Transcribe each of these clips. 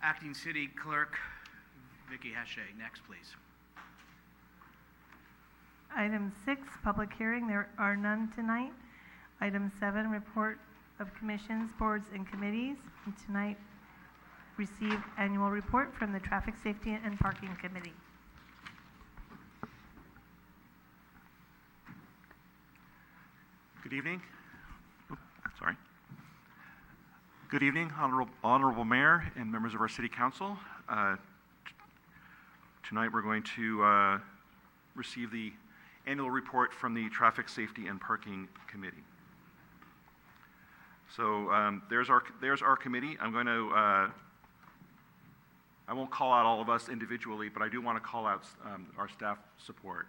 Acting City Clerk Vicki Hachey. Next, please. Item 6, public hearing. There are none tonight. Item 7, report of commissions, boards, and committees. And tonight, receive annual report from the Traffic Safety and Parking Committee. Good evening. Sorry. Good evening, Honorable Mayor and members of our City Council. Tonight we're going to receive the annual report from the Traffic Safety and Parking Committee. So there's our committee. I'm going to I won't call out all of us individually, but I do want to call out our staff support.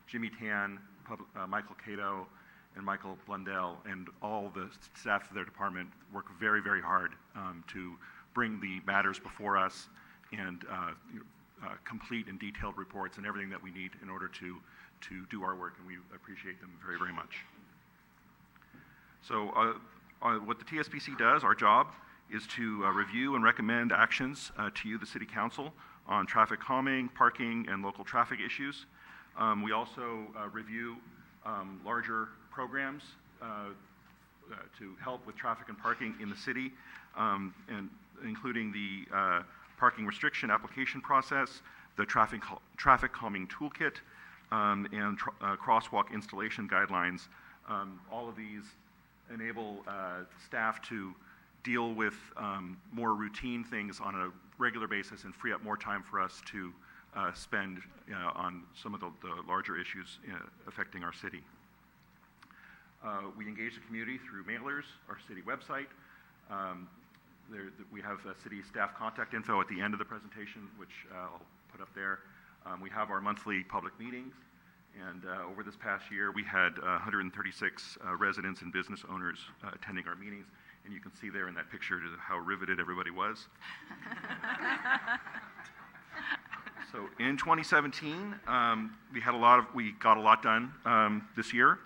Jimmy Tan, Michael Cato, and Michael Blundell, and all the staff of their department work very, very hard to bring the matters before us and complete and detailed reports and everything that we need in order to do our work, and we appreciate them very, very much. So what the TSPC does, our job, is to review and recommend actions to you, the City Council, on traffic calming, parking, and local traffic issues. We also review larger programs to help with traffic and parking in the city, and including the parking restriction application process, the traffic calming toolkit, and crosswalk installation guidelines. All of these enable staff to deal with more routine things on a regular basis and free up more time for us to spend on some of the larger issues affecting our city. We engage the community through mailers, our city website. We have city staff contact info at the end of the presentation, which I'll put up there. We have our monthly public meetings, and over this past year we had 136 residents and business owners attending our meetings, and you can see there in that picture how riveted everybody was. So in 2017, we got a lot done this year.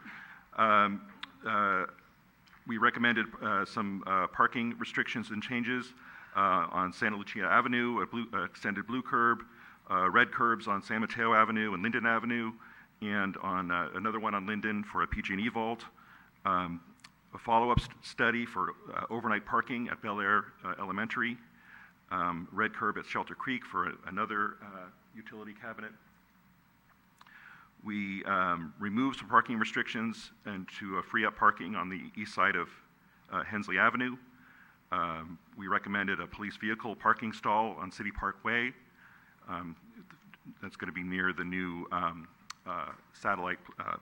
We recommended some parking restrictions and changes on Santa Lucia Avenue, extended blue curb, red curbs on San Mateo Avenue and Linden Avenue, and on another one on Linden for a PG&E vault. A follow-up study for overnight parking at Bel Air Elementary, red curb at Shelter Creek for another utility cabinet. We removed some parking restrictions and to free up parking on the east side of Hensley Avenue. We recommended a police vehicle parking stall on City Park Way. That's going to be near the new satellite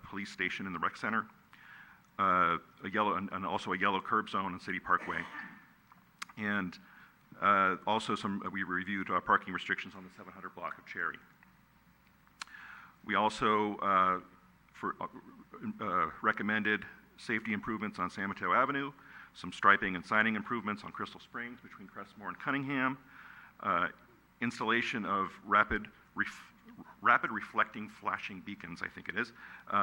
police station in the rec center. And also a yellow curb zone on City Park Way. And also we reviewed parking restrictions on the 700 block of Cherry. We also recommended safety improvements on San Mateo Avenue, some striping and signing improvements on Crystal Springs between Crestmore and Cunningham, installation of rapid reflecting flashing beacons, I think it is,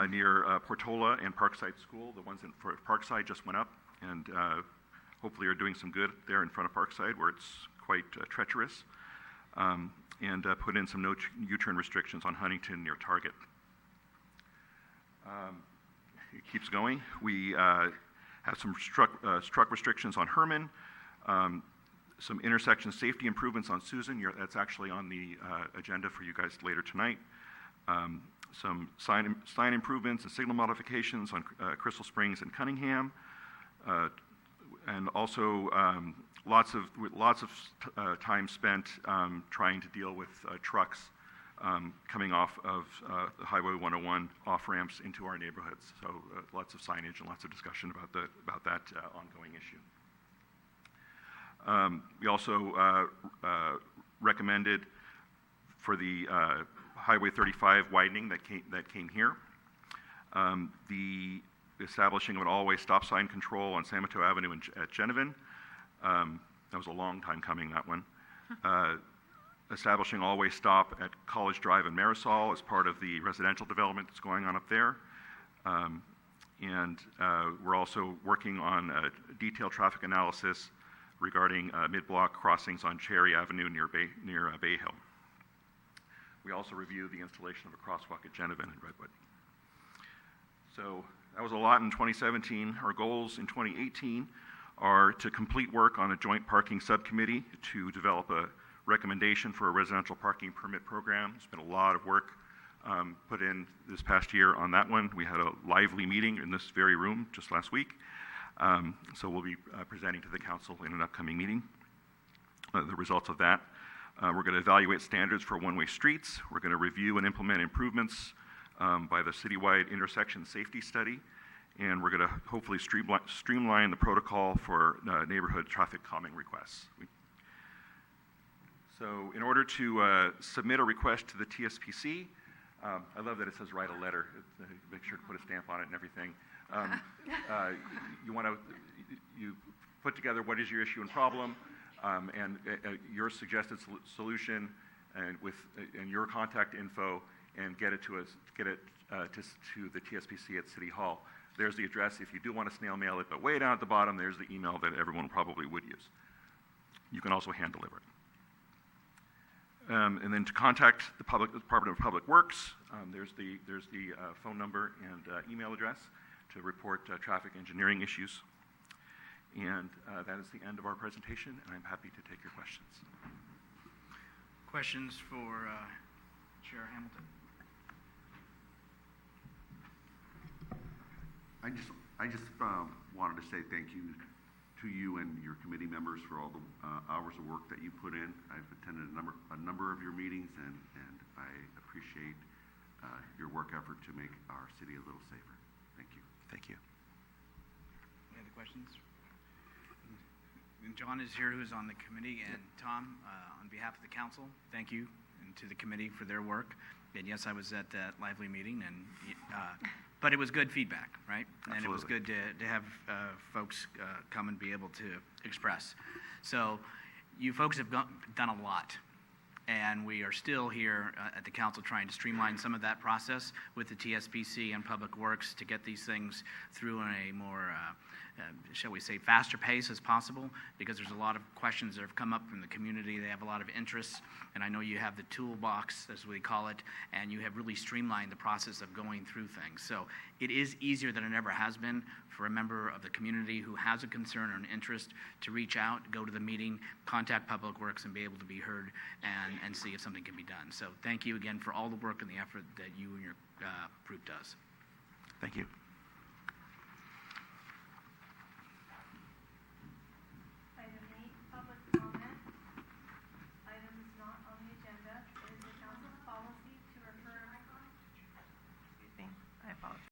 near Portola and Parkside School. The ones for Parkside just went up, and hopefully are doing some good there in front of Parkside, where it's quite treacherous. And put in some no U-turn restrictions on Huntington near Target. It keeps going. We have some struck restrictions on Herman, some intersection safety improvements on Susan. That's actually on the agenda for you guys later tonight. Some sign improvements and signal modifications on Crystal Springs and Cunningham, and also lots of time spent trying to deal with trucks coming off of the Highway 101 off ramps into our neighborhoods. So lots of signage and lots of discussion about that ongoing issue. We also recommended for the Highway 35 widening that came here, the establishing of an all-way stop sign control on San Mateo Avenue at Genevan. That was a long time coming, that one. Establishing all-way stop at College Drive and Marisol as part of the residential development that's going on up there. And we're also working on a detailed traffic analysis regarding mid-block crossings on Cherry Avenue near Bay Hill. We also reviewed the installation of a crosswalk at Genevan and Redwood. So that was a lot in 2017. Our goals in 2018 are to complete work on a joint parking subcommittee to develop a recommendation for a residential parking permit program. There's been a lot of work put in this past year on that one. We had a lively meeting in this very room just last week. So we'll be presenting to the council in an upcoming meeting the results of that. We're going to evaluate standards for one-way streets. We're going to review and implement improvements by the citywide intersection safety study. And we're going to hopefully streamline the protocol for neighborhood traffic calming requests. So in order to submit a request to the TSPC, I love that it says write a letter. Make sure to put a stamp on it and everything. You put together what is your issue and problem, and your suggested solution, and your contact info, and get it to us. Get it to the TSPC at City Hall. There's the address if you do want to snail mail it, but way down at the bottom, there's the email that everyone probably would use. You can also hand deliver it. And then to contact the Department of Public Works, there's the phone number and email address to report traffic engineering issues. And that is the end of our presentation, and I'm happy to take your questions. Questions for Chair Hamilton? I just wanted to say thank you to you and your committee members for all the hours of work that you put in. I've attended a number of your meetings, and I appreciate your work effort to make our city a little safer. Thank you. Thank you. Any other questions? And John is here, who's on the committee, and Tom, on behalf of the council, thank you, and to the committee for their work. And yes, I was at that lively meeting, and but it was good feedback, right? Absolutely. And it was good to have folks come and be able to express. So you folks have done a lot, and we are still here at the council trying to streamline some of that process with the TSPC and Public Works to get these things through in a more, shall we say, faster pace as possible, because there's a lot of questions that have come up from the community. They have a lot of interests, and I know you have the toolbox, as we call it, and you have really streamlined the process of going through things. So it is easier than it ever has been for a member of the community who has a concern or an interest to reach out, go to the meeting, contact Public Works, and be able to be heard and see if something can be done. So thank you again for all the work and the effort that you and your group does. Thank you.